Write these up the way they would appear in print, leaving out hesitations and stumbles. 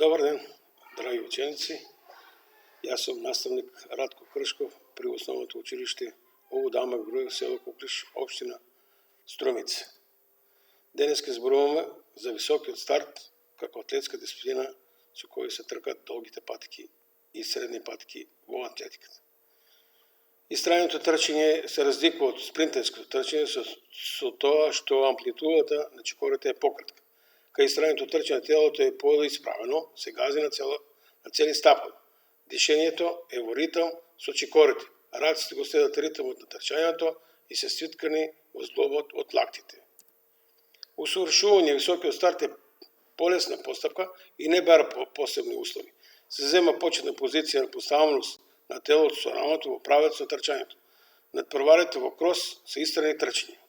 Добър ден, драги ученици! Аз съм наставник Радко Кръшков при основното училище Ово Дамък Груев, село Куклиш, община Струмица. Денеска зборуваме за високиот старт како атлетска дисциплина со која се тркат долгите патики и средни патики во атлетиката. Истрајното трчање се разликува од спринтерското трчање со тоа што амплитудата на чекорите е пократка. Кај истрајното трчање телото е поисправено, се гази на цели стапали. Дишењето е во ритам со чекорите. Раците го следат ритмот на трчањето и се свиткани во зглобот од лактите. Усовршување високиот старт е полесна постапка и не бара посебни услови. Се зема почетна позиција на поставеност на телото со рамото во правец на трчањето. Надпреварите во крос се истрани трчања.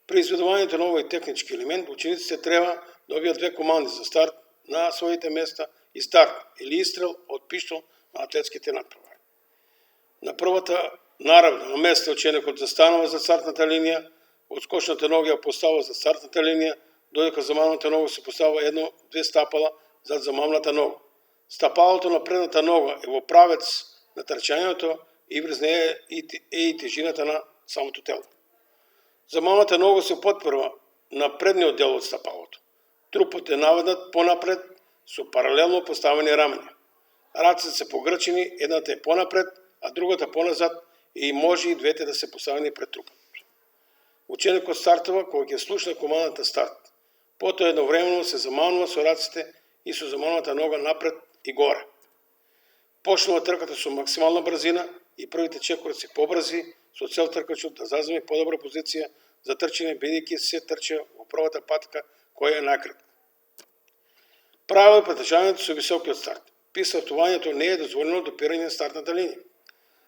При изведувањето на овој технички елемент, учениците треба да добијат две команди за старт на своите места и старт или истрел од пиштол на атлетските надпревари. На првата наравна на место ученикот застанува за стартната линија, од скочната нога ја поставува за стартната линија, додека за мамната нога се поставува едно-две стапала зад замамната нога. Стапалото на предната нога е во правец на трчањето и врз неја е и тежината на самото тело. Замамната нога се потпрва на предниот дел од стапалото. Трупот е наведнат понапред со паралелно поставени рамења. Рацете се погрчени, едната е понапред, а другата поназад и може и двете да се поставени пред трупот. Ученикот стартува кога ќе слушне командата старт. Потоа едновремено се заманува со рацете и со заманата нога напред и горе. Почнува трката со максимална брзина и првите чекори се побрзи, со цел тркачот да заземе подобра позиција за трчање, бидејќи се трча во првата патка која е накратка. Правило е притежањето со високиот старт. При стартувањето не е дозволено допирање на стартната линија.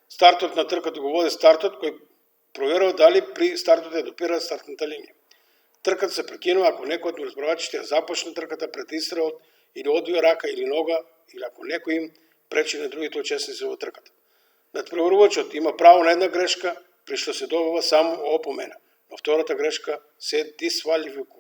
Стартот на трката го води стартот кој проверува дали при стартот е допира стартната линија. Трката се прекинува ако некој од разбравачите ја започне трката пред истрелот или одвие рака или нога, или ако некој им пречи на другите учесници во трката. Надпреварувачот има право на една грешка, при што се добива само опомена. На втората грешка се дисвалификува.